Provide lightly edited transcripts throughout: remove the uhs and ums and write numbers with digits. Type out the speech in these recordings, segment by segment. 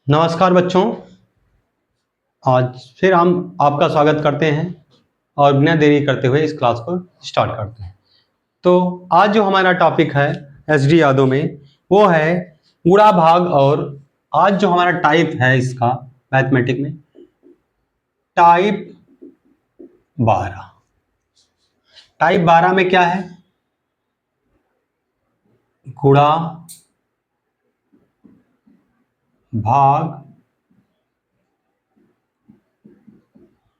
नमस्कार बच्चों। आज फिर हम आपका स्वागत करते हैं और बिना देरी करते हुए इस क्लास को स्टार्ट करते हैं। तो आज जो हमारा टॉपिक है एसडी यादव में वो है गुणा भाग। और आज जो हमारा टाइप है इसका मैथमेटिक में टाइप 12। टाइप 12 में क्या है? गुणा भाग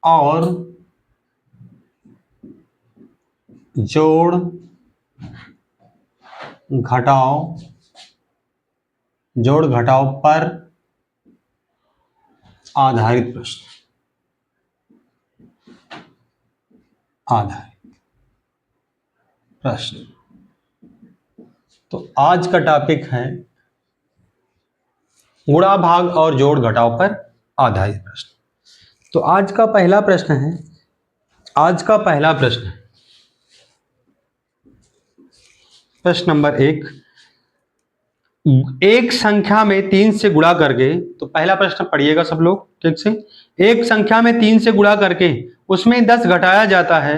और जोड़ घटाओ पर आधारित प्रश्न। तो आज का टॉपिक है गुणा भाग और जोड़ घटाव पर आधारित प्रश्न। तो आज का पहला प्रश्न है प्रश्न नंबर 1। एक संख्या में 3 से गुणा करके, तो पहला प्रश्न पढ़िएगा सब लोग ठीक से। एक संख्या में 3 से गुणा करके उसमें 10 घटाया जाता है,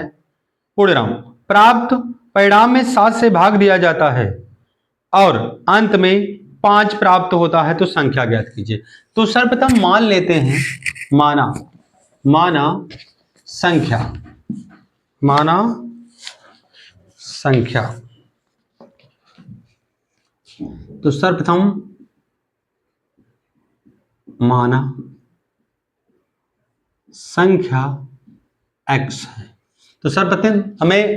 पूर्णविराम, प्राप्त परिणाम में 7 से भाग दिया जाता है और अंत में 5 प्राप्त होता है, तो संख्या ज्ञात कीजिए। तो सर्वप्रथम मान लेते हैं, माना संख्या। तो सर्वप्रथम माना संख्या x है। तो सर्वप्रथम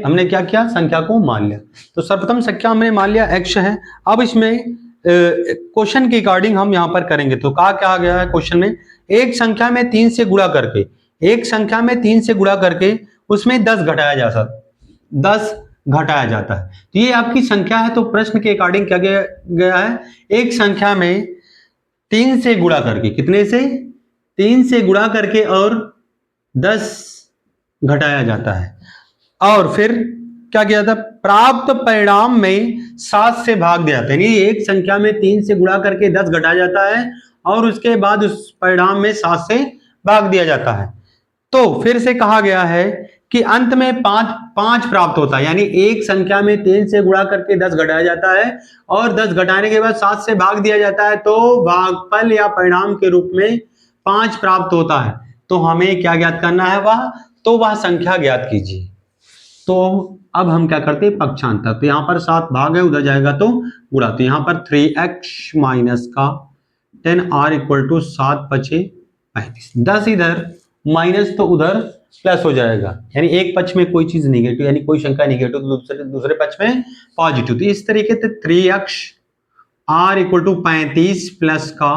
हमने क्या किया? संख्या को मान लिया। तो सर्वप्रथम संख्या हमने मान लिया x है। अब इसमें क्वेश्चन के अकॉर्डिंग हम यहां पर करेंगे। तो क्या गया है क्वेश्चन में? एक संख्या में 3 से गुणा करके उसमें 10 घटाया जाता है। तो ये आपकी संख्या है। तो प्रश्न के अकॉर्डिंग क्या गया है? एक संख्या में 3 से गुणा करके, कितने से? 3 से गुणा करके और 10 घटाया जाता है और फिर क्या किया था? प्राप्त परिणाम में 7 से भाग दिया जाता है। यानी एक संख्या में 3 से गुणा करके 10 घटाया जाता है और उसके बाद उस परिणाम में 7 से भाग दिया जाता है। तो फिर से कहा गया है कि अंत में 5 प्राप्त होता है। यानी एक संख्या में 3 से गुणा करके 10 घटाया जाता है और 10 घटाने के बाद 7 से भाग दिया जाता है, तो भागफल या परिणाम के रूप में 5 प्राप्त होता है। तो हमें क्या ज्ञात करना है? वह संख्या ज्ञात कीजिए। तो अब हम क्या करते हैं? पक्षांतर। तो यहां पर 7 भाग है, उधर जाएगा तो गुणा। तो यहां पर 3x माइनस का 10r इक्वल टू 7 पचे 35। 10 इधर माइनस तो उधर प्लस हो जाएगा। यानी एक पक्ष में कोई चीज निगेटिव, यानी कोई संख्या निगेटिव, तो दूसरे पक्ष में पॉजिटिव। तो इस तरीके से 3x r equal to 35 plus का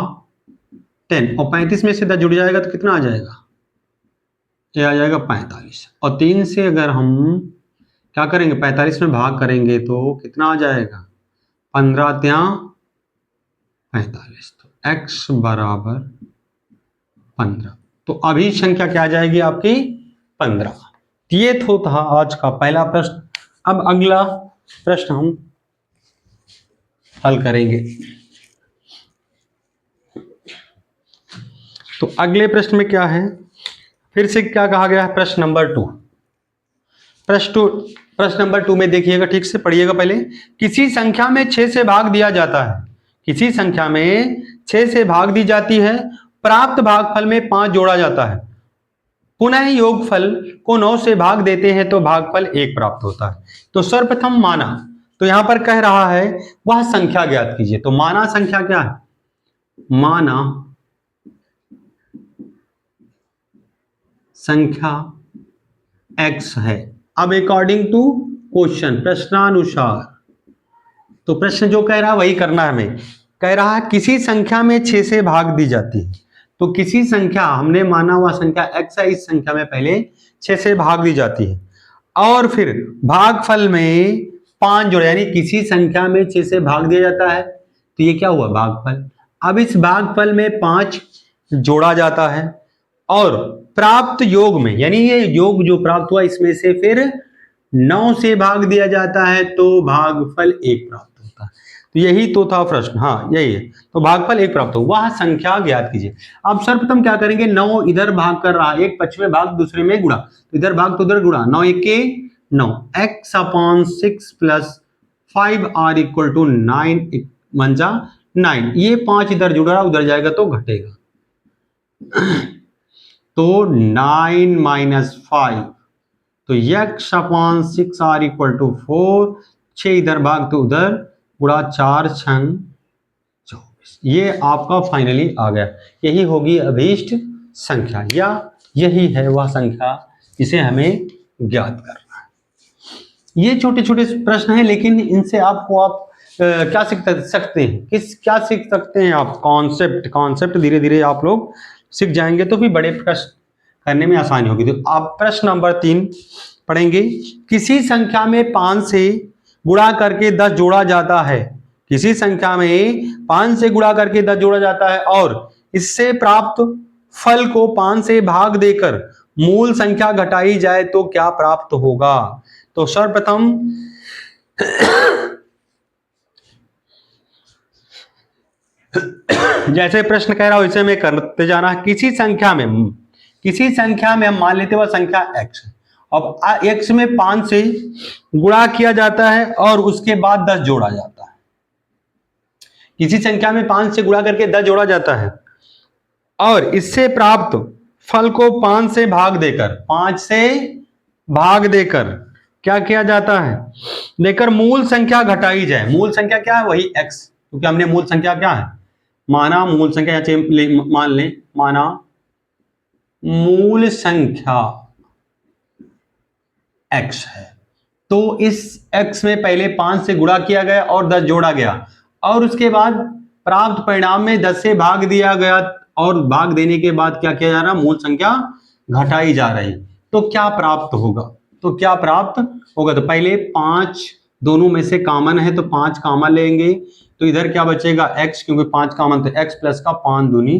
10, और 35 में सीधा जुड़ जाएगा तो कितना आ जाएगा? ये आ जाएगा 45। और 3 से अगर हम क्या करेंगे? 45 में भाग करेंगे तो कितना आ जाएगा? 15 त्या 45। तो x बराबर 15। तो अभी संख्या क्या आ जाएगी आपकी? 15। ये तो था आज का पहला प्रश्न। अब अगला प्रश्न हम हल करेंगे। तो अगले प्रश्न में क्या है? फिर से क्या कहा गया है? प्रश्न नंबर 2। प्रश्न नंबर 2 में देखिएगा, ठीक से पढ़िएगा पहले। किसी संख्या में 6 से भाग दिया जाता है, किसी संख्या में 6 से भाग दी जाती है, प्राप्त भागफल में 5 जोड़ा जाता है, पुनः योगफल को 9 से भाग देते हैं तो भागफल 1 प्राप्त होता है। तो सर्वप्रथम माना, तो यहां पर कह रहा है वह संख्या ज्ञात कीजिए। तो माना संख्या क्या है? माना संख्या x है। अब अकॉर्डिंग टू क्वेश्चन, प्रश्नानुसार, तो प्रश्न जो कह रहा है वही करना है हमें। कह रहा है किसी संख्या में 6 से भाग दी जाती है। तो किसी संख्या, हमने माना हुआ संख्या x है, इस संख्या में पहले 6 से भाग दी जाती है और फिर भागफल में 5 जोड़े, यानी किसी संख्या में 6 से भाग दिया जाता है तो ये क्या हुआ? भागफल। अब इस भागफल में 5 जोड़ा जाता है और प्राप्त योग में, यानी ये योग जो प्राप्त हुआ इसमें से फिर 9 से भाग दिया जाता है तो भागफल 1 प्राप्त होता है। तो यही तो था प्रश्न, हाँ यही है। तो भागफल 1 प्राप्त हो, वह संख्या ज्ञात कीजिए। अब सर्वप्रथम क्या करेंगे, 9 इधर भाग कर रहा है, एक पक्ष में भाग दूसरे में गुणा, तो इधर भाग तो उधर गुणा, 9 1 9, x upon 6 plus 5 r equal to 9 मंजा 9, ये 5 इधर जुड़ रहा उधर जाएगा तो घटेगा, तो 9 माइनस 5, तो x upon 6 r equal to 4, 6 इधर भाग तो उधर गुणा 4 छंग 24, ये आपका फाइनली आ गया। यही होगी अभीष्ट संख्या, या यही है वह संख्या जिसे हमें ज्ञात करना है। ये छोटे छोटे प्रश्न हैं, लेकिन इनसे आपको आप क्या सीख सकते हैं, क्या सीख सकते हैं आप, कॉन्सेप्ट धीरे धीरे आप लोग सीख जाएंगे तो फिर बड़े प्रश्न करने में आसानी होगी। तो आप प्रश्न नंबर 3 पढ़ेंगे, किसी संख्या में 5 से गुणा करके 10 जोड़ा जाता है, किसी संख्या में 5 से गुणा करके 10 जोड़ा जाता है और इससे प्राप्त फल को 5 से भाग देकर मूल संख्या घटाई जाए तो क्या प्राप्त होगा। तो सर्वप्रथम जैसे प्रश्न कह रहा हूं इसे में करते जाना। किसी संख्या में हम मान लेते हैं वह संख्या x, अब x में 5 से गुणा किया जाता है और उसके बाद 10 जोड़ा जाता है। किसी संख्या में 5 से गुणा करके 10 जोड़ा जाता है और इससे प्राप्त फल को 5 से भाग देकर क्या किया जाता है, देकर मूल संख्या घटाई जाए। मूल संख्या क्या है, वही x, क्योंकि हमने मूल संख्या क्या है माना, मूल संख्या माना मूल संख्या x है, तो इस x में पहले 5 से गुणा किया गया और 10 जोड़ा गया और उसके बाद प्राप्त परिणाम में 10 से भाग दिया गया और भाग देने के बाद क्या किया जा रहा, मूल संख्या घटाई जा रही, तो क्या प्राप्त होगा, तो पहले 5 दोनों में से कॉमन है तो 5 कॉमन लेंगे, तो इधर क्या बचेगा x, क्योंकि 5 कॉमन तो x प्लस का 5 दूनी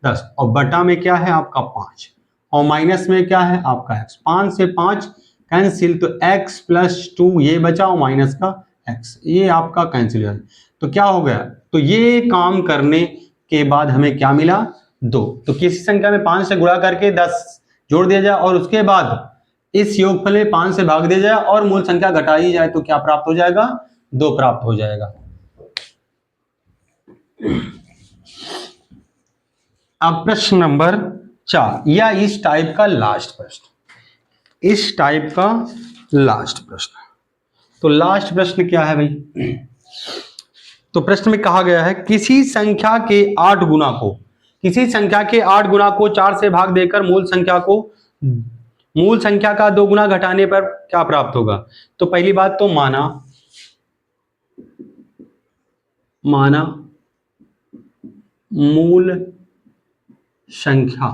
10, और बटा में क्या है आपका 5 और माइनस में क्या है आपका x, 5 से 5 कैंसिल, तो x प्लस 2 ये बचा और माइनस का x, ये आपका कैंसिल हो, तो क्या हो गया, तो ये काम करने के बाद हमें क्या मिला 2। तो किसी संख्या में 5 से गुणा करके 10 जोड़ दिया जाए और उसके बाद इस योगफल में 5 से भाग दिया जाए और मूल संख्या घटाई जाए तो क्या प्राप्त हो जाएगा, 2 प्राप्त हो जाएगा। अब प्रश्न नंबर 4 या इस टाइप का लास्ट प्रश्न, तो लास्ट प्रश्न क्या है भाई, तो प्रश्न में कहा गया है किसी संख्या के 8 गुना को 4 से भाग देकर मूल संख्या का 2 गुना घटाने पर क्या प्राप्त होगा। तो पहली बात तो माना मूल संख्या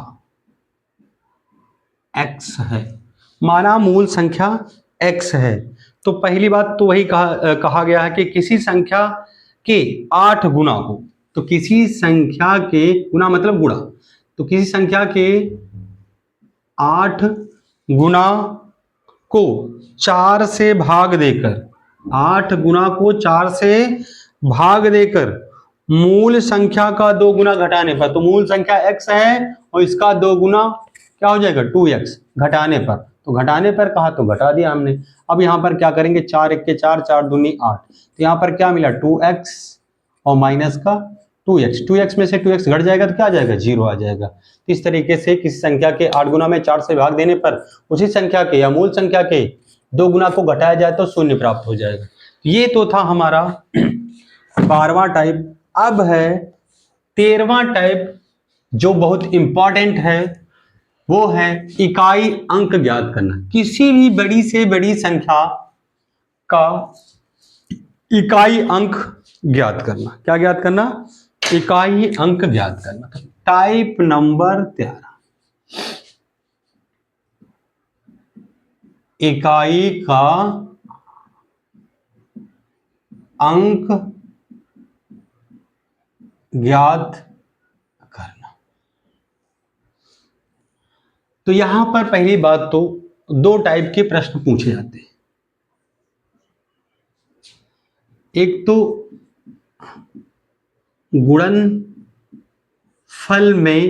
x है, तो पहली बात तो वही कहा गया है कि किसी संख्या के 8 गुना को, तो किसी संख्या के गुना मतलब गुणा, तो किसी संख्या के 8 गुना को 4 से भाग देकर मूल संख्या का 2 गुना घटाने पर, तो मूल संख्या x है और इसका 2 गुना क्या हो जाएगा 2x, घटाने पर, तो घटाने पर कहा तो घटा दिया हमने। अब यहां पर क्या करेंगे, 4 1 के 4, 4 दूनी 8, तो यहां पर क्या मिला 2x और माइनस का 2x में से 2x घट जाएगा तो क्या आ जाएगा 0 आ जाएगा। तो इस तरीके से किसी संख्या के 8 गुना में 4 से भाग देने पर उसी संख्या के या मूल संख्या के 2 गुना को घटाया जाए तो 0 प्राप्त हो जाएगा। ये तो था हमारा 12वां टाइप। अब है 13वां टाइप जो बहुत इंपॉर्टेंट है, वो है इकाई अंक ज्ञात करना। किसी भी बड़ी से बड़ी संख्या का इकाई अंक ज्ञात करना। क्या ज्ञात करना, इकाई अंक ज्ञात करना। टाइप नंबर 13, इकाई का अंक ज्ञात करना। तो यहां पर पहली बात तो 2 टाइप के प्रश्न पूछे जाते हैं। एक तो गुणनफल में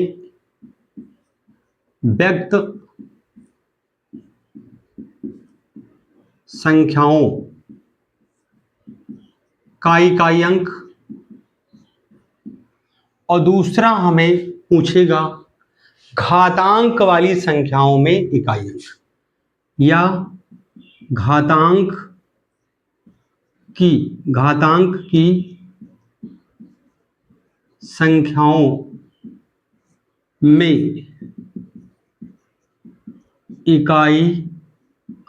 व्यक्त संख्याओं का इकाई अंक, और दूसरा हमें पूछेगा घातांक वाली संख्याओं में इकाई अंक, या घातांक की संख्याओं में इकाई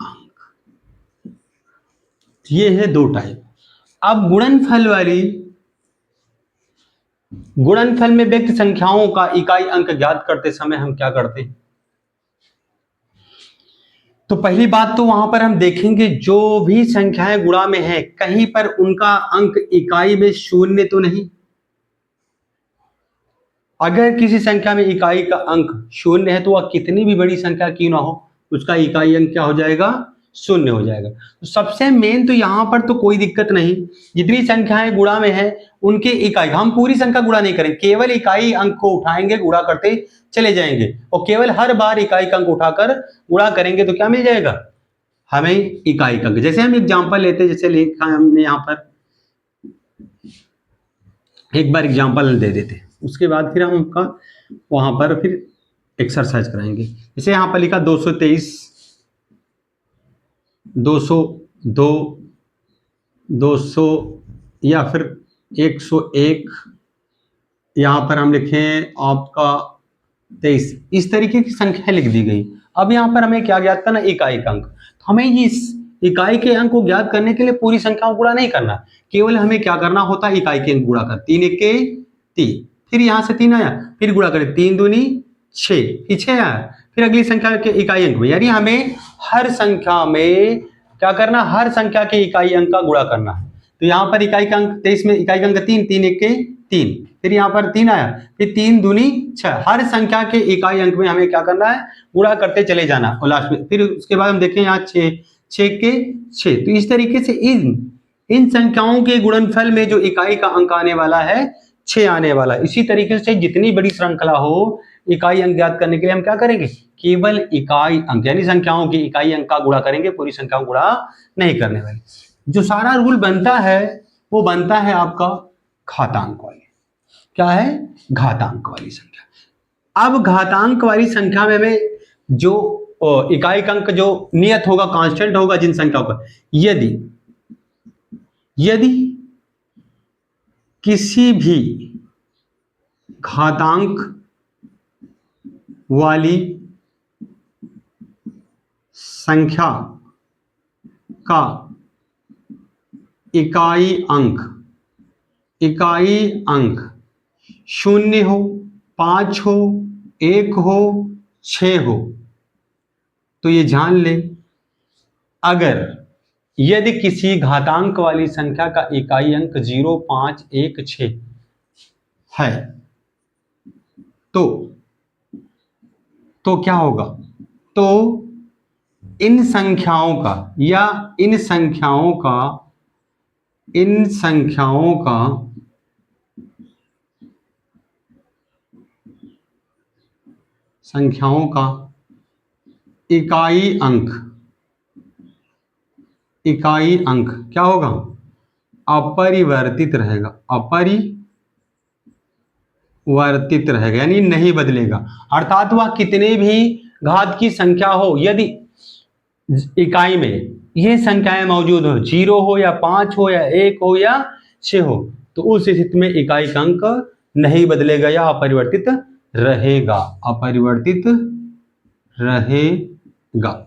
अंक। ये है दो टाइप। अब गुणनफल में व्यक्त संख्याओं का इकाई अंक ज्ञात करते समय हम क्या करते हैं? तो पहली बात तो वहां पर हम देखेंगे जो भी संख्याएं गुणा में है कहीं पर उनका अंक इकाई में शून्य तो नहीं। अगर किसी संख्या में इकाई का अंक शून्य है तो वह कितनी भी बड़ी संख्या क्यों ना हो उसका इकाई अंक क्या हो जाएगा? शून्य हो जाएगा। तो सबसे मेन तो यहां पर तो कोई दिक्कत नहीं, जितनी संख्याएं गुणा में है उनके इकाई, हम पूरी संख्या गुणा नहीं करेंगे, केवल इकाई अंक को उठाएंगे, गुणा करते चले जाएंगे और केवल हर बार इकाई का अंक उठाकर गुणा करेंगे तो क्या मिल जाएगा हमें? इकाई का अंक। जैसे हम एग्जांपल लेते हैं, जैसे लिखा है हमने यहां पर, एक बार एग्जांपल दे देते हैं उसके बाद फिर हम का वहां पर फिर एक्सरसाइज कराएंगे। जैसे यहां पर लिखा 223, 202, 200 या फिर 101, यहां पर हम लिखें आपका 23, इस तरीके की संख्या लिख दी गई। अब यहां पर हमें क्या ज्ञात करना? इकाई का अंक। तो हमें इस इकाई के अंक को ज्ञात करने के लिए पूरी संख्याओं को गुणा नहीं करना, केवल हमें क्या करना होता है? इकाई के अंक गुणा कर, 3 1 के 3, फिर यहां से 3 आया, फिर गुणा करें, 3 दूनी 6, फिर 6 आया, फिर अगली संख्या के इकाई अंक में, यानी हमें हर संख्या में क्या करना? हर संख्या के इकाई अंक का गुणा करना है। तो यहाँ पर इकाई का अंक 23 में इकाई का अंक 3, 3 1 के 3, फिर यहाँ पर 3 आया, फिर 3 दूनी 6, हर संख्या के इकाई अंक में हमें क्या करना है? गुणा करते चले जाना और लास्ट में फिर उसके बाद हम देखें यहाँ 6 6 के 6। तो इस तरीके से इन संख्याओं के गुणनफल में जो इकाई का अंक आने वाला है 6 आने वाला है। इसी तरीके से जितनी बड़ी श्रृंखला हो इकाई अंक ज्ञात करने के लिए हम क्या करेंगे? केवल इकाई अंक यानी संख्याओं की इकाई अंक का गुणा करेंगे, पूरी संख्याओं गुणा नहीं करने वाले। जो सारा रूल बनता है वो बनता है आपका घातांक वाली। क्या है? घातांक वाली संख्या। अब घातांक वाली संख्या में हमें जो इकाई का अंक जो नियत होगा, कांस्टेंट होगा जिन संख्याओं का, यदि किसी भी घातांक वाली संख्या का इकाई अंक 0 हो, 5 हो, 1 हो, 6 हो, तो ये जान ले, अगर यदि किसी घातांक वाली संख्या का इकाई अंक 0, 5, 1, 6 है तो क्या होगा? तो इन संख्याओं का या इन संख्याओं का इकाई अंक क्या होगा? अपरिवर्तित रहेगा, यानी नहीं बदलेगा। अर्थात वह कितने भी घात की संख्या हो, यदि इकाई में ये संख्याएं मौजूद हो, 0 हो या 5 हो या 1 हो या 6 हो, तो उस स्थिति में इकाई का अंक नहीं बदलेगा या अपरिवर्तित रहेगा,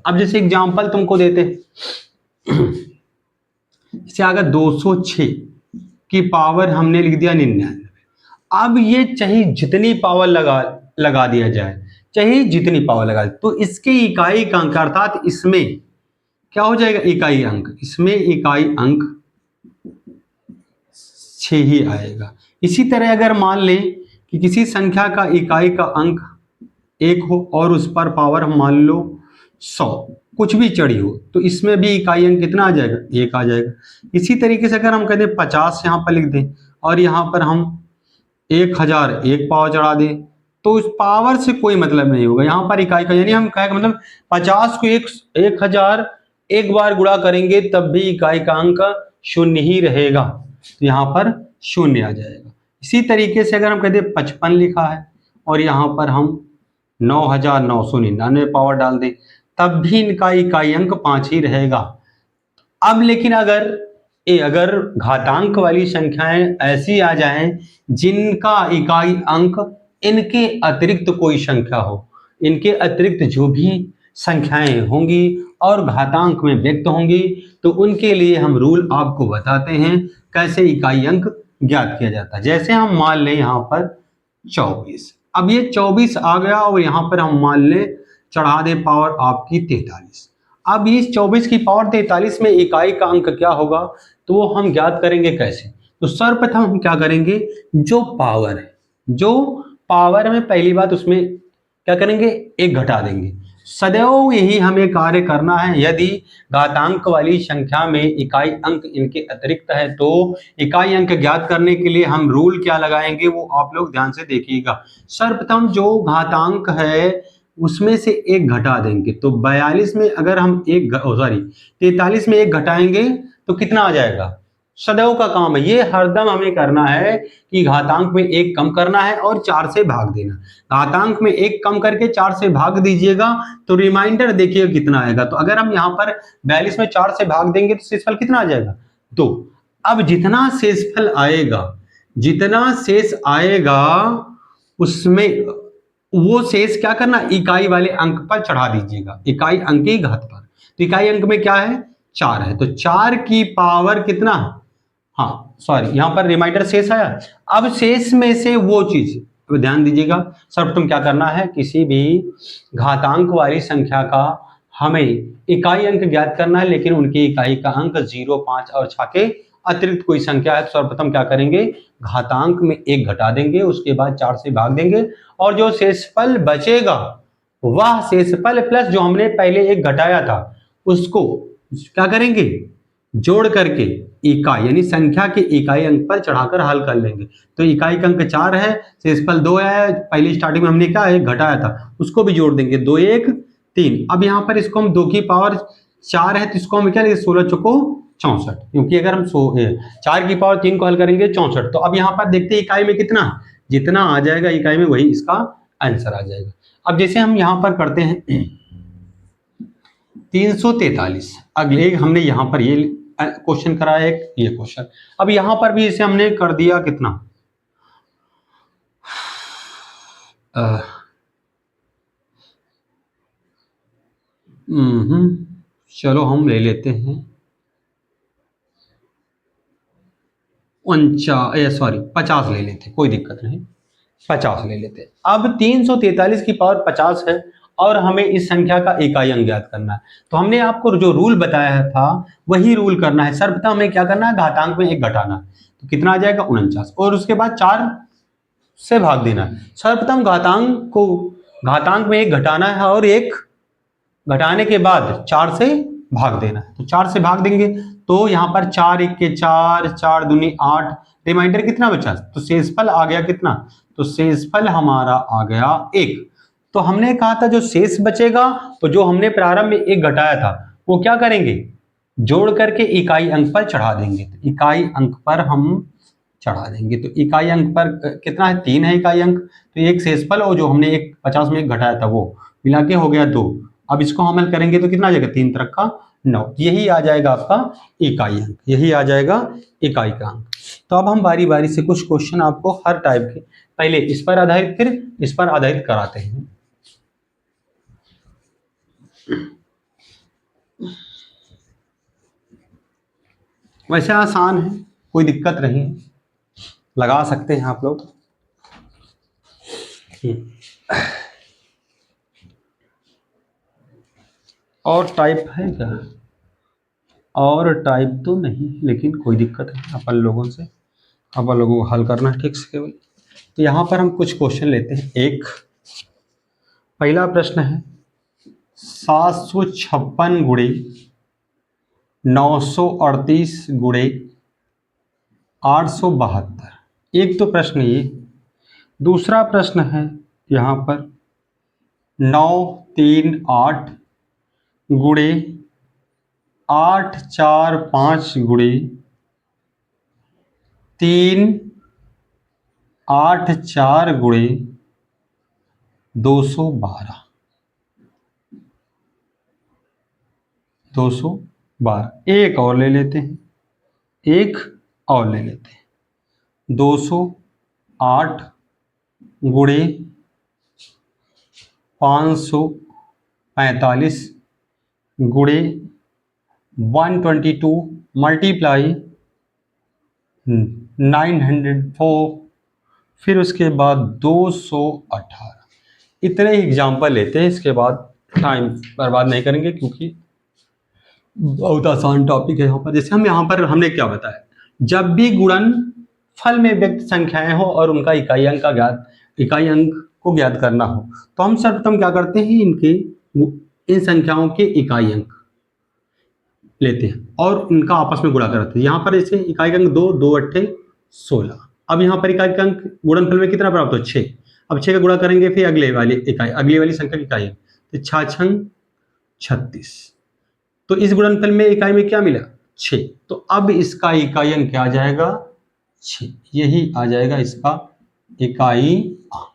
अब जैसे एग्जांपल तुमको देते हैं, जैसे अगर 206 की पावर हमने लिख दिया 99, अब ये चाहे जितनी पावर लगा दिया जाए, तो इसके इकाई का अंक, अर्थात इसमें क्या हो जाएगा? इकाई अंक, इसमें इकाई अंक 6 ही आएगा। इसी तरह अगर मान लें कि किसी संख्या का इकाई का अंक 1 हो और उस पर पावर हम मान लो 100, कुछ भी चढ़ी हो, तो इसमें भी इकाई अंक कितना आ जाएगा? 1 आ जाएगा। इसी तरीके से अगर हम कहते हैं 50 यहाँ पर लिख दें और यहाँ पर हम 1000 एक पावर चढ़ा दें, तो उस पावर से कोई मतलब नहीं होगा। यहाँ पर इकाई का यानी हम कहें मतलब 50 को 1000 एक बार गुणा करेंगे तब भी इकाई का अंक शून्य ही रहेगा, तो यहाँ पर शून्य आ जाएगा। इसी तरीके से अगर हम कहते 55 लिखा है और यहाँ पर हम 9999 पावर डाल दें तब भी इनका इकाई अंक 5 ही रहेगा। अब लेकिन अगर घातांक वाली संख्याएं ऐसी आ जाएं जिनका इकाई अंक इनके अतिरिक्त कोई संख्या हो, इनके अतिरिक्त जो भी संख्याएं होंगी और घातांक में व्यक्त होंगी, तो उनके लिए हम रूल आपको बताते हैं कैसे इकाई अंक ज्ञात किया जाता है। जैसे हम मान लें यहाँ पर 24, अब ये 24 आ गया और यहाँ पर हम मान लें चढ़ा दें पावर आपकी 43। अब इस 24 की पावर 43 में इकाई का अंक क्या होगा, तो वो हम ज्ञात करेंगे कैसे। तो सर्वप्रथम हम क्या करेंगे, जो पावर है, जो पावर में पहली बात उसमें क्या करेंगे, एक घटा देंगे। सदैव यही हमें कार्य करना है। यदि घातांक वाली संख्या में इकाई अंक इनके अतिरिक्त है तो इकाई अंक ज्ञात करने के लिए हम रूल क्या लगाएंगे वो आप लोग ध्यान से देखिएगा। सर्वप्रथम जो घातांक है उसमें से एक घटा देंगे, तो 42 में अगर हम 43 में एक घटाएंगे तो कितना आ जाएगा। सदैव का काम है ये, हरदम हमें करना है कि घातांक में एक कम करना है और 4 से भाग देना। घातांक में एक कम करके 4 से भाग दीजिएगा तो रिमाइंडर देखिएगा कितना आएगा। तो अगर हम यहाँ पर 42 में 4 से भाग देंगे तो शेषफल कितना आ जाएगा, 2। अब जितना शेषफल आएगा, जितना शेष आएगा उसमें वो शेष क्या करना, इकाई वाले अंक पर चढ़ा दीजिएगा, इकाई अंक की घात पर। तो इकाई अंक में क्या है, 4 है, तो 4 की पावर कितना, हाँ सॉरी यहाँ पर रिमाइंडर शेष आया। अब शेष में से वो चीज, तो ध्यान दीजिएगा सर्वप्रथम क्या करना है, किसी भी घातांक वाली संख्या का हमें इकाई अंक ज्ञात करना है, लेकिन उनकी इकाई का अंक 0, 5 और 6 के अतिरिक्त कोई संख्या है। तो सर्वप्रथम क्या करेंगे, घातांक में एक घटा देंगे, उसके बाद 4 से भाग देंगे और जो शेषफल बचेगा वह शेषफल प्लस जो हमने पहले एक घटाया था उसको क्या करेंगे, जोड़ करके इकाई यानी संख्या के इकाई अंक पर चढ़ाकर हल कर लेंगे। तो इकाई का अंक 4 है, शेषफल 2 है, पहली स्टार्टिंग में हमने क्या एक घटाया था उसको भी जोड़ देंगे, 2 1 3। अब यहाँ पर इसको हम 2 की पावर 4 है तो इसको हम क्या लेंगे, 16 चौको 64, क्योंकि अगर हम 4 की पावर 3 को हल करेंगे 64। तो अब यहाँ पर देखते हैं इकाई में कितना, जितना आ जाएगा इकाई में वही इसका आंसर आ जाएगा। अब जैसे हम यहाँ पर करते हैं 343, अगले हमने यहाँ पर ये क्वेश्चन कराया एक ये क्वेश्चन। अब यहाँ पर भी इसे हमने कर दिया कितना, चलो हम ले लेते हैं 50 ले लेते, कोई दिक्कत नहीं, 50 ले लेते। अब 343 की पावर 50 है और हमें इस संख्या का इकाई अंक ज्ञात करना है। तो हमने आपको जो रूल बताया था वही रूल करना है। सर्वप्रथम हमें क्या करना है, घातांक में एक घटाना है, तो कितना आ जाएगा 49 और उसके बाद 4 से भाग देना है। सर्वप्रथम घातांक में एक घटाना है और एक घटाने के बाद 4 से भाग देना है। तो 4 से भाग देंगे तो यहाँ पर 4 1 के 4, 4 दूनी 8, रिमाइंडर कितना बचा, तो शेषफल आ गया कितना, तो शेषफल हमारा आ गया 1। तो हमने कहा था जो शेष बचेगा तो जो हमने प्रारंभ में एक घटाया था वो क्या करेंगे, जोड़ करके इकाई अंक पर चढ़ा देंगे। तो इकाई अंक पर हम चढ़ा देंगे, तो इकाई अंक पर कितना है, 3 है इकाई अंक, तो एक शेषफल और जो हमने एक 50 में एक घटाया था वो मिला के हो गया 2। अब इसको हम हल करेंगे तो कितना आ जाएगा, 3 तरह का 9, यही आ जाएगा आपका इकाई अंक, यही आ जाएगा इकाई का अंक। तो अब हम बारी बारी से कुछ क्वेश्चन आपको हर टाइप के, पहले इस पर आधारित फिर इस पर आधारित कराते हैं। वैसे आसान है, कोई दिक्कत नहीं है, लगा सकते हैं आप लोग। और टाइप है क्या, और टाइप तो नहीं, लेकिन कोई दिक्कत नहीं, अपन लोगों को हल करना है ठीक से केवल। तो यहाँ पर हम कुछ क्वेश्चन लेते हैं। एक पहला प्रश्न है 756 गुणे 938 गुणे 872। एक तो प्रश्न ये, दूसरा प्रश्न है यहाँ पर 9 3 8 गुणे 8 4 5 गुणे 3 8 4 गुणे 212। 212 एक और ले लेते हैं, एक और ले लेते हैं। 208 गुणे 545 गुणे 122 मल्टीप्लाई 904, फिर उसके बाद 218। इतने ही एग्जाम्पल लेते हैं, इसके बाद टाइम बर्बाद नहीं करेंगे क्योंकि बहुत आसान टॉपिक है यहाँ पर। जैसे यहाँ पर हमने क्या बताया, जब भी गुणन फल में व्यक्त संख्याएं हो और उनका इकाई अंक को ज्ञात करना हो, तो हम सर्वप्रथम क्या करते हैं, इन संख्याओं के इकाई अंक लेते हैं और उनका आपस में गुणा करते हैं। यहाँ पर जैसे इकाई अंक 2 2 8 16। अब यहाँ पर इकाई अंक गुणनफल में कितना प्राप्त हो, 6। अब 6 का गुणा करेंगे फिर अगले वाली संख्या की इकाई, तो 6 6 36। तो इस गुणनफल में इकाई में क्या मिला, 6। तो अब इसका इकाई अंक क्या आ जाएगा, 6। यही आ जाएगा इसका इकाई अंक।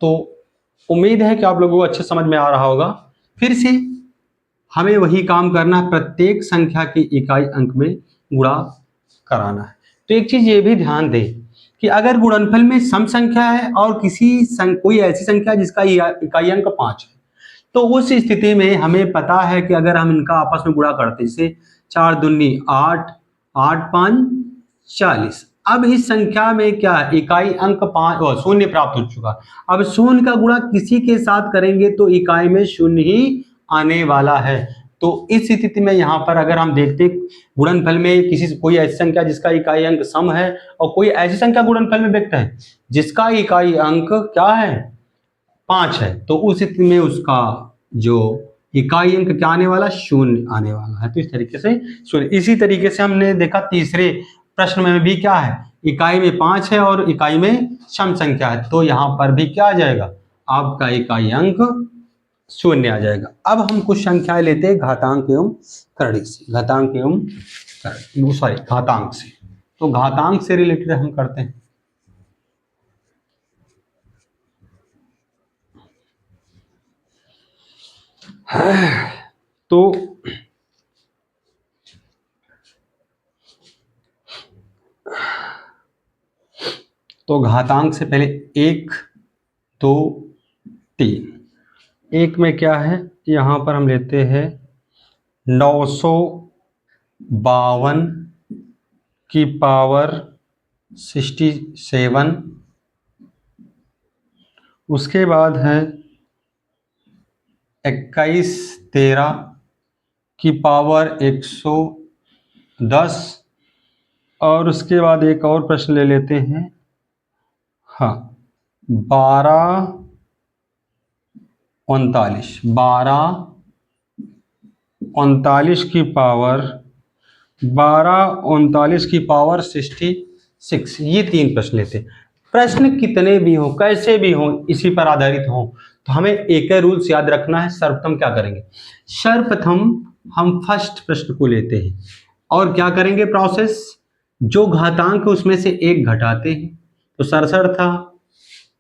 तो उम्मीद है कि आप लोगों को अच्छे समझ में आ रहा होगा। फिर से हमें वही काम करना है, प्रत्येक संख्या की इकाई अंक में गुणा कराना है। तो एक चीज ये भी ध्यान दें कि अगर गुणनफल में सम संख्या है और कोई ऐसी संख्या जिसका इकाई अंक 5 है, तो उस स्थिति में हमें पता है कि अगर हम इनका आपस में गुणा करते, जैसे 4 दूनी 8 8 5 40। अब इस संख्या में क्या है, इकाई अंक 5 शून्य प्राप्त हो चुका। अब शून्य का गुणा किसी के साथ करेंगे तो इकाई में शून्य ही आने वाला है। तो इस स्थिति में यहाँ पर अगर हम देखते गुणनफल में कोई ऐसी संख्या जिसका इकाई अंक सम है और कोई ऐसी संख्या गुणनफल में व्यक्त है जिसका इकाई अंक क्या है, 5 है, तो उस स्थिति में उसका जो इकाई अंक क्या आने वाला, शून्य आने वाला है। तो इस तरीके से शून्य। इसी तरीके से हमने देखा तीसरे प्रश्न में भी क्या है, इकाई में 5 है और इकाई में सम संख्या है, तो यहाँ पर भी क्या आ जाएगा, आपका इकाई अंक शून्य आ जाएगा। अब हम कुछ संख्याएं लेते हैं घातांक एवं करणी से, घातांक से। तो घातांक से रिलेटेड हम करते हैं। तो घातांक से पहले 1 2 3। एक में क्या है, यहाँ पर हम लेते हैं 952 की पावर 67। उसके बाद है 21 13 की पावर 110। और उसके बाद एक और प्रश्न ले लेते हैं, हाँ 12 39 की पावर 66। ये 3 प्रश्न लेते हैं। प्रश्न कितने भी हो, कैसे भी हो, इसी पर आधारित हो, तो हमें एक ही रूल्स याद रखना है। सर्वप्रथम क्या करेंगे, सर्वप्रथम हम फर्स्ट प्रश्न को लेते हैं और क्या करेंगे, प्रोसेस जो घातांक उसमें से 1 घटाते हैं, तो 67 था,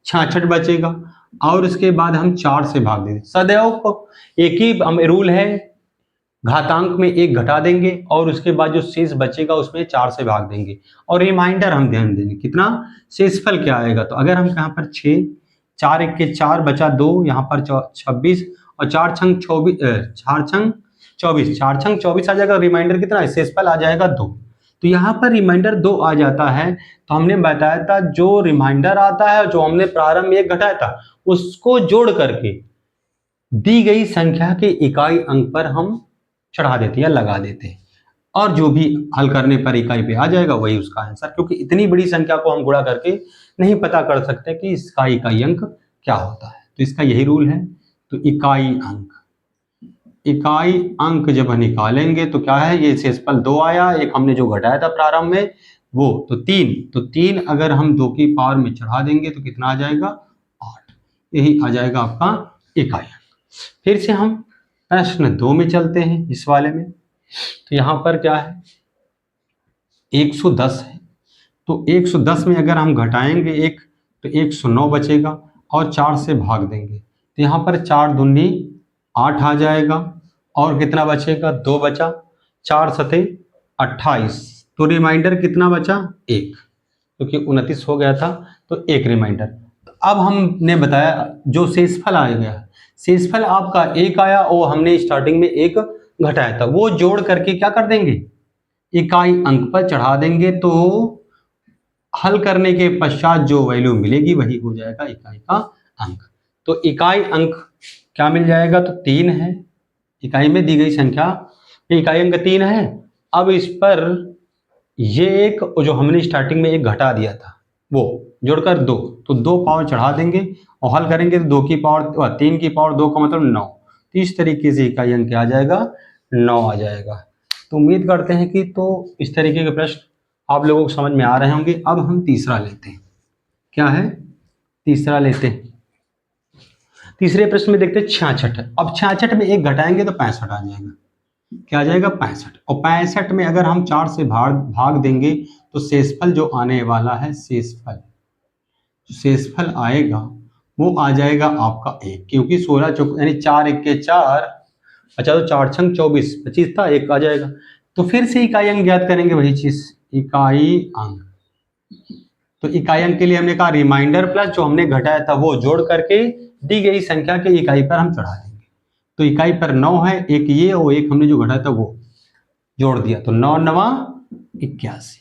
66 बचेगा और उसके बाद हम 4 से भाग देंगे। सदैव एक ही रूल है, घातांक में 1 घटा देंगे और उसके बाद जो शेष बचेगा उसमें 4 से भाग देंगे और रिमाइंडर हम ध्यान देंगे कितना शेषफल क्या आएगा। तो अगर हम यहाँ पर 6 4 1 के 4 बचा 2, यहाँ पर 26 और 4 छंग 24 आ जाएगा। रिमाइंडर कितना है, शेषफल आ जाएगा 2। तो यहाँ पर रिमाइंडर 2 आ जाता है। तो हमने बताया था जो रिमाइंडर आता है, जो हमने प्रारंभ में 1 घटाया था, उसको जोड़ करके दी गई संख्या के इकाई अंक पर हम चढ़ा देते हैं या लगा देते हैं और जो भी हल करने पर इकाई पे आ जाएगा वही उसका आंसर। क्योंकि इतनी बड़ी संख्या को हम गुणा करके नहीं पता कर सकते कि इसका इकाई अंक क्या होता है, तो इसका यही रूल है। तो इकाई अंक जब निकालेंगे तो क्या है, ये शेषफल 2 आया, एक हमने जो घटाया था प्रारंभ में वो, तो तीन अगर हम 2 की पावर में चढ़ा देंगे तो कितना आ जाएगा 8। यही आ जाएगा आपका इकाई अंक। फिर से हम प्रश्न 2 में चलते हैं इस वाले में। तो यहाँ पर क्या है 110 है, तो 110 में अगर हम घटाएंगे एक तो 109 बचेगा और 4 से भाग देंगे तो यहाँ पर 4 दूनी 8 आ जाएगा और कितना बचेगा 2 बचा, 4 सते 28, तो रिमाइंडर कितना बचा 1, क्योंकि 29 हो गया था तो 1 रिमाइंडर। तो अब हमने बताया जो शेषफल आ गया, शेषफल आपका 1 आया और हमने स्टार्टिंग में 1 घटाया था, वो जोड़ करके क्या कर देंगे इकाई अंक पर चढ़ा देंगे, तो हल करने के पश्चात जो वैल्यू मिलेगी वही हो जाएगा इकाई का अंक। तो इकाई अंक क्या मिल जाएगा, तो 3 है, इकाई में दी गई संख्या इकाई अंक 3 है। अब इस पर ये एक जो हमने स्टार्टिंग में 1 घटा दिया था वो जोड़कर 2, तो 2 पावर चढ़ा देंगे और हल करेंगे तो 2 की पावर 3 की पावर 2 का मतलब 9, तो इस तरीके से इकाई अंक क्या आ जाएगा 9 आ जाएगा। तो उम्मीद करते हैं कि तो इस तरीके के प्रश्न आप लोगों को समझ में आ रहे होंगे। अब हम तीसरा लेते हैं, क्या है तीसरा लेते हैं। तीसरे प्रश्न में देखते हैं 66 है। अब 66 में 1 घटाएंगे तो 65 आ जाएगा, क्या आ जाएगा 65, और 65 में अगर हम 4 से भाग देंगे तो शेषफल जो आने वाला है शेषफल आएगा वो आ जाएगा आपका 1, क्योंकि 16 चौक यानी 4 1 के 4, अच्छा तो 4 छंग 24, 25 था 1 आ जाएगा। तो फिर से इकाई अंक ज्ञात करेंगे, वही चीज इकाई अंक। तो इकाई अंक के लिए हमने कहा रिमाइंडर प्लस जो हमने घटाया था वो जोड़ करके दी गई संख्या के इकाई पर हम चढ़ा देंगे। तो इकाई पर 9 है, एक ये और एक हमने जो घटाया था वो जोड़ दिया, तो 9 9 81।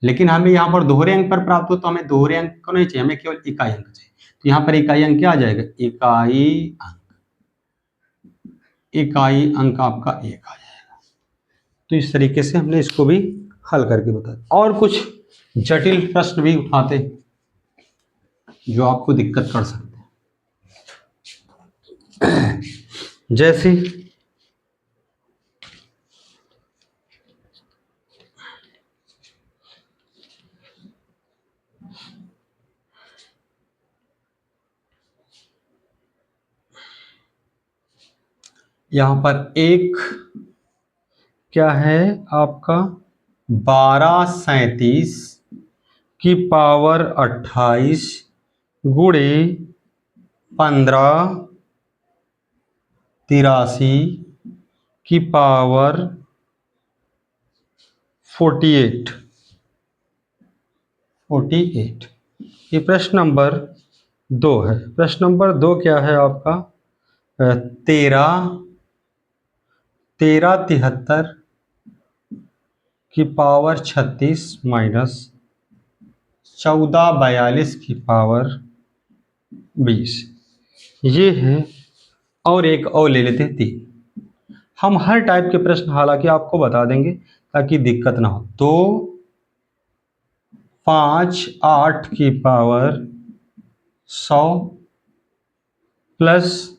लेकिन हमें यहाँ पर दोहरे अंक पर प्राप्त हो तो हमें दोहरे अंक को नहीं चाहिए, हमें केवल इकाई अंक चाहिए। तो यहाँ पर इकाई अंक क्या आ जाएगा इकाई अंक आपका 1 आ जाएगा। तो इस तरीके से हमने इसको भी हल करके बताया। और कुछ जटिल प्रश्न भी उठाते जो आपको दिक्कत कर सकते हैं, जैसे यहां पर एक क्या है आपका 1237 की पावर 28 गुणे 1583 की पावर 48। ये प्रश्न नंबर 2 है। प्रश्न नंबर 2 क्या है आपका 1373 की पावर 36 माइनस 1442 की पावर 20, ये है। और एक और ले लेते हैं 3। हम हर टाइप के प्रश्न हालांकि आपको बता देंगे ताकि दिक्कत ना हो। तो 5 8 की पावर 100 प्लस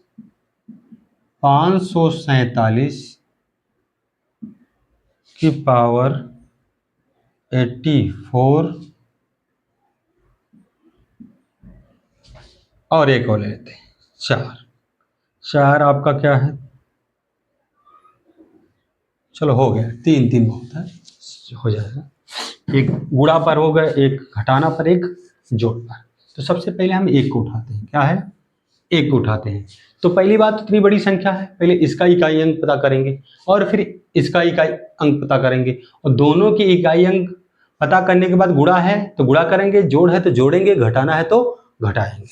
547 की पावर 84 और एक और ले लेते हैं 4 आपका क्या है, चलो हो गया 3 3 बहुत है, हो जाएगा। एक गुणा पर हो गया, एक घटाना पर, एक जोड़ पर। तो सबसे पहले हम 1 को उठाते हैं, क्या है 1 को उठाते हैं। तो पहली बात इतनी बड़ी संख्या है, पहले इसका इकाई अंक पता करेंगे और फिर इसका इकाई अंक पता करेंगे, और दोनों की इकाई अंक पता करने के बाद गुणा है तो गुणा करेंगे, जोड़ है तो जोड़ेंगे, घटाना है तो घटाएंगे।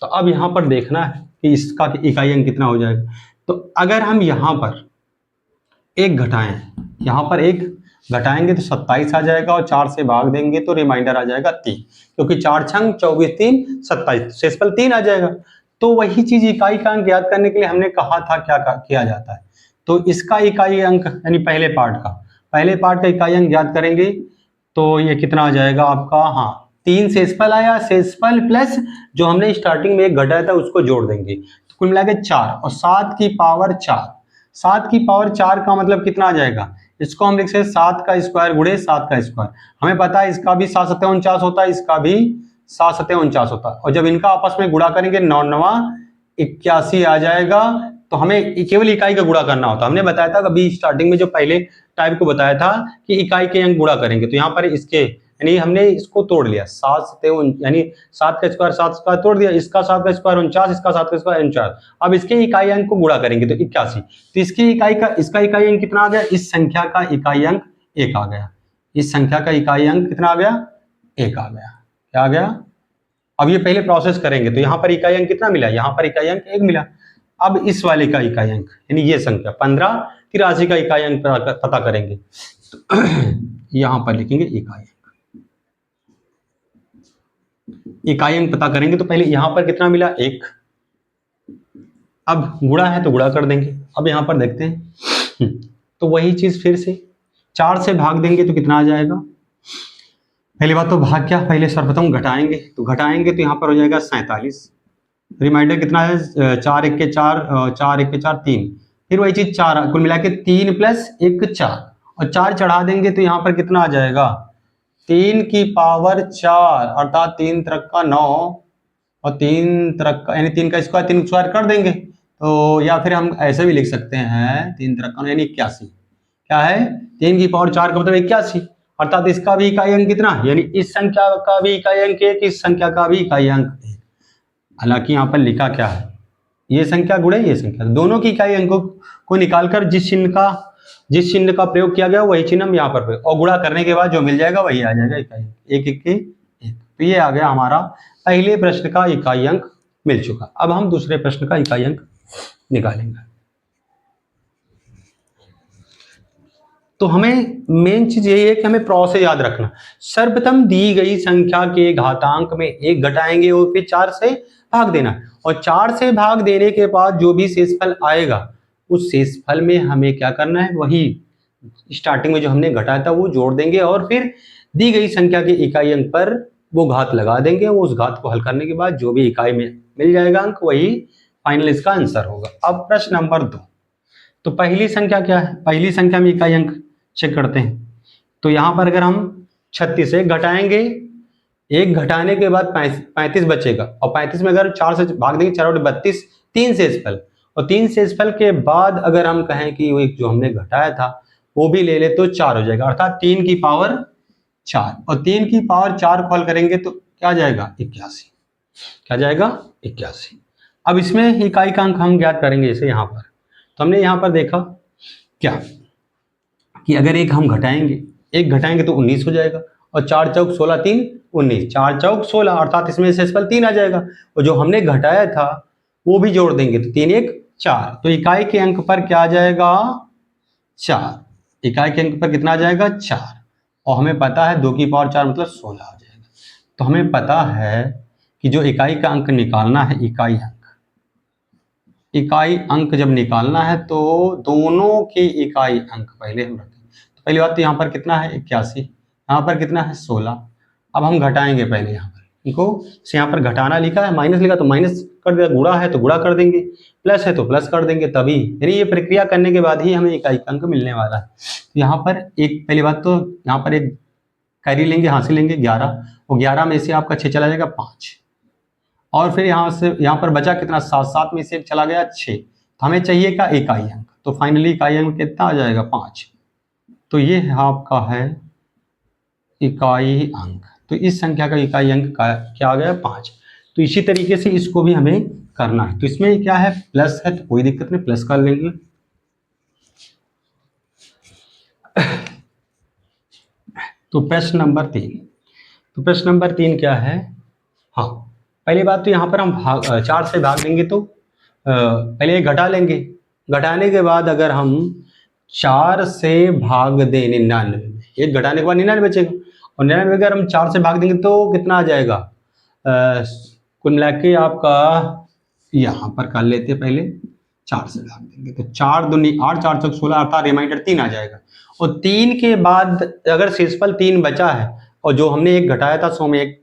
तो अब यहाँ पर देखना है कि इसका इकाई अंक कितना हो जाएगा। तो अगर हम यहाँ पर 1 घटाएं, यहाँ पर 1 घटाएंगे तो 27 आ जाएगा और 4 से भाग देंगे तो रिमाइंडर आ जाएगा 3, क्योंकि 4 छंग 24 3 27, शेषफल 3 आ जाएगा। तो वही चीज इकाई का अंक याद करने के लिए हमने कहा था क्या किया जाता है। तो इसका इकाई अंक यानी पहले पार्ट का इकाई अंक याद करेंगे तो ये कितना आ जाएगा आपका, हाँ 3 शेषफल आया, शेषफल प्लस जो हमने स्टार्टिंग में 1 घटाया था उसको जोड़ देंगे, तो कुल मिला के 4 और 7 की पावर 4। 7 की पावर 4 का मतलब कितना आ जाएगा इसको हम लिख सकते हैं 7 का स्क्वायर गुणे 7 का स्क्वायर। हमें पता है इसका भी 7 सत्ते 49 होता है, इसका भी 7 सत्ते 49 होता है, और जब इनका आपस में गुणा करेंगे 9 9 81 आ जाएगा। तो हमें केवल इकाई का गुणा करना होता है। हमने बताया था अभी स्टार्टिंग में जो पहले टाइप को बताया था कि इकाई के अंक गुणा करेंगे, तो यहाँ पर इसके यानी हमने इसको तोड़ लिया 7 सत्ते यानी 7 का स्क्वायर 7 स्क्वायर तोड़ दिया, इसका 7 का स्क्वायर 49, इसका 7 का स्क्वायर 49। अब इसके इकाई अंक को गुणा करेंगे तो 81, तो इसकी इकाई का इसका इकाई अंक कितना आ गया, इस संख्या का इकाई अंक 1 आ गया। इस संख्या का इकाई अंक कितना आ गया, 1 आ गया। क्या आ गया? अब ये पहले प्रोसेस करेंगे तो यहाँ पर इकाई अंक कितना मिला, यहाँ पर इकाई अंक 1 मिला। अब इस वाले का इकाई अंक यानी ये संख्या 1583 का इकाई अंक पता करेंगे, तो यहाँ पर लिखेंगे इकाई अंक पता करेंगे। तो पहले यहाँ पर कितना मिला, 1। अब गुणा है तो गुणा कर देंगे। अब यहाँ पर देखते हैं, तो वही चीज फिर से 4 से भाग देंगे तो कितना आ जाएगा। पहली बात तो भाग क्या, पहले सर्वप्रथम घटाएंगे, तो घटाएंगे तो यहाँ पर हो जाएगा 47। रिमाइंडर कितना है, 4 1 के 4 4 1 के 4 3, फिर वही चीज 4 कुल मिला के 3 प्लस 1 4, और 4 चढ़ा देंगे तो यहाँ पर कितना आ जाएगा, 3 की पावर 4 अर्थात 3 त्रिक का 9 और 3 त्रिक का यानी 3 का स्क्वायर 3 स्क्वायर कर देंगे, तो या फिर हम ऐसे भी लिख सकते हैं 3 त्रिक का 9 यानी 81। क्या है, 3 की पावर 4 का मतलब 81, अर्थात इसका भी इकाई अंक कितना, यानी इस संख्या का भी इकाई अंक 1, इस संख्या का भी इकाई अंक 1। हालांकि यहाँ पर लिखा क्या है, ये संख्या गुणे ये संख्या, दोनों की इकाई अंकों को निकालकर जिस चिन्ह का प्रयोग किया गया वही चिन्ह हम यहाँ पर प्रयोग, और गुणा करने के बाद जो मिल जाएगा वही आ जाएगा इकाई अंक, 1 1 के 1। तो ये आ गया हमारा पहले प्रश्न का इकाई अंक मिल चुका। अब हम दूसरे प्रश्न का इकाई अंक निकालेंगे। तो हमें मेन चीज यही है कि हमें प्रोसेस याद रखना। सर्वप्रथम दी गई संख्या के घातांक में 1 घटाएंगे और फिर 4 से भाग देना, और 4 से भाग देने के बाद जो भी शेषफल आएगा उस शेषफल में हमें क्या करना है, वही स्टार्टिंग में जो हमने घटाया था वो जोड़ देंगे, और फिर दी गई संख्या के इकाई अंक पर वो घात लगा देंगे। उस घात को हल करने के बाद जो भी इकाई में मिल जाएगा अंक वही फाइनल इसका आंसर होगा। अब प्रश्न नंबर 2, तो पहली संख्या क्या है, पहली संख्या में इकाई अंक चेक करते हैं। तो यहां पर अगर हम 36 से घटाएंगे, 1 घटाने के बाद 35 बचेगा, और 35 में अगर 4 से भाग देंगे 4 और 32, 3 शेषफल, और 3 शेषफल के बाद अगर हम कहें कि वो जो हमने घटाया था वो भी ले ले तो 4 हो जाएगा, अर्थात 3 की पावर 4, और 3 की पावर 4 को हल करेंगे तो क्या जाएगा 81। क्या जाएगा 81। अब इसमें इकाई का अंक हम ज्ञात करेंगे, जैसे यहाँ पर तो हमने यहाँ पर देखा क्या कि अगर 1 हम घटाएंगे, 1 घटाएंगे तो 19 हो जाएगा, और 4 चौक 16 3 19, 4 चौक 16 अर्थात इसमें शेषफल 3 आ जाएगा, और जो हमने घटाया था वो भी जोड़ देंगे तो 3 1 4, तो इकाई के अंक पर क्या आ जाएगा 4। इकाई के अंक पर कितना आ जाएगा 4, और हमें पता है 2 की पावर 4 मतलब 16 आ जाएगा। तो हमें पता है कि जो इकाई का अंक निकालना है, इकाई अंक जब निकालना है तो दोनों के इकाई अंक पहले हम रखें। तो पहली बात तो यहाँ पर कितना है 81, यहाँ पर कितना है 16। अब हम घटाएंगे पहले यहाँ पर इनको, यहाँ पर घटाना लिखा है, माइनस लिखा तो माइनस कर दिया, गुणा है तो गुणा कर देंगे, प्लस है तो प्लस कर देंगे, तभी यानी ये प्रक्रिया करने के बाद ही हमें इकाई का अंक मिलने वाला है। तो यहाँ पर एक पहली बात तो यहाँ पर एक कैरी लेंगे, हासिल लेंगे 11, और 11 में से आपका 6 चला जाएगा 5, और फिर यहाँ पर बचा कितना 7, 7 में से 1 चला गया 6, तो हमें चाहिए का इकाई अंक, तो फाइनली इकाई अंक कितना आ जाएगा 5। तो ये आपका है इकाई अंक, तो इस संख्या का इकाई अंक क्या आ गया 5। तो इसी तरीके से इसको भी हमें करना है। तो इसमें क्या है प्लस है तो कोई दिक्कत नहीं, प्लस कर लेंगे। तो प्रश्न नंबर 3, तो प्रश्न नंबर 3 क्या है, हाँ पहली बात तो यहाँ पर हम 4 से भाग देंगे तो पहले घटा लेंगे, घटाने के बाद अगर हम 4 से भाग दें 99 में, 1 घटाने के बाद 99 बचेगा, और 99 अगर हम 4 से भाग देंगे तो कितना आ जाएगा, कुल मिला के आपका यहाँ पर कर लेते पहले 4 से भाग देंगे तो 4 दूनी 8, 4 चौक 16 अर्थात रिमाइंडर 3 आ जाएगा, और 3 के बाद अगर शेषफल 3 बचा है और जो हमने 1 घटाया था 100 में 1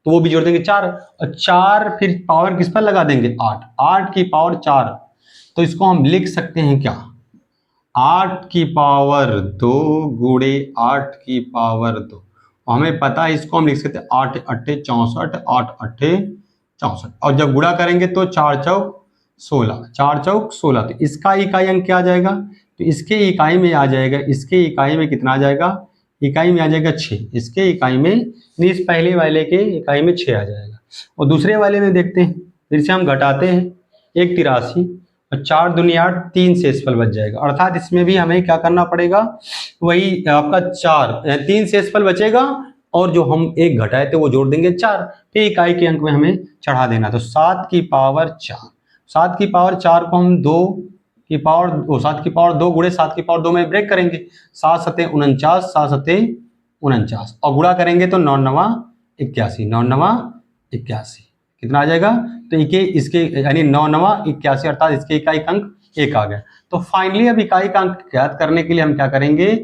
तो वो भी जोड़ देंगे 4, और 4 फिर पावर किस पर लगा देंगे 8, 8 की पावर 4, तो इसको हम लिख सकते हैं क्या 8 की पावर 2 गुणे 8 की पावर 2। हमें पता है, इसको हम लिख सकते हैं 8 अट्ठे 64, 8 अट्ठे 64, और जब गुणा करेंगे तो 4 चौक 16, 4 चौक 16। तो इसका इकाई अंक क्या आ जाएगा? तो इसके इकाई में आ जाएगा, इसके इकाई में कितना आ जाएगा? इकाई में आ जाएगा 6। इसके इकाई में, इस पहले वाले के इकाई में 6 आ जाएगा। और दूसरे वाले में देखते हैं, फिर से हम घटाते हैं, 1 83 और 4 दूनी 8, 3 शेषफल बच जाएगा। अर्थात इसमें भी हमें क्या करना पड़ेगा? वही आपका 3 शेषफल बचेगा, और जो हम 1 घटाए थे वो जोड़ देंगे 4, फिर इकाई के अंक में हमें चढ़ा देना। तो 7 की पावर 4, 7 की पावर 4 को हम 2 की पावर 7 की पावर 2 गुणे 7 की पावर 2 में ब्रेक करेंगे, 7 सते 49, 7 सते 49, और गुणा करेंगे तो 9 नवा 81, 9 नवा 81 कितना आ जाएगा? तो इसके यानी 9 नवा 81, अर्थात इसके इकाई का अंक 1 आ गया। तो फाइनली अब इकाई का अंक ज्ञात करने के लिए हम क्या करेंगे?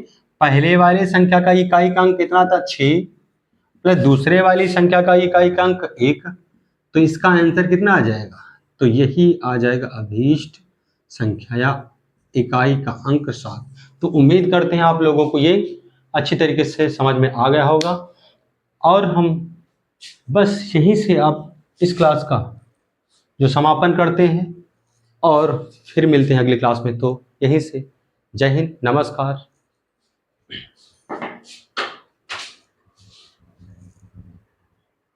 पहले वाले संख्या का इकाई का अंक कितना था? 6, प्लस दूसरे वाली संख्या का इकाई का अंक 1, तो इसका आंसर कितना आ जाएगा? तो यही आ जाएगा अभीष्ट संख्या या इकाई का अंक 7। तो उम्मीद करते हैं आप लोगों को ये अच्छी तरीके से समझ में आ गया होगा, और हम बस यहीं से आप इस क्लास का जो समापन करते हैं, और फिर मिलते हैं अगली क्लास में। तो यहीं से जय हिंद, नमस्कार।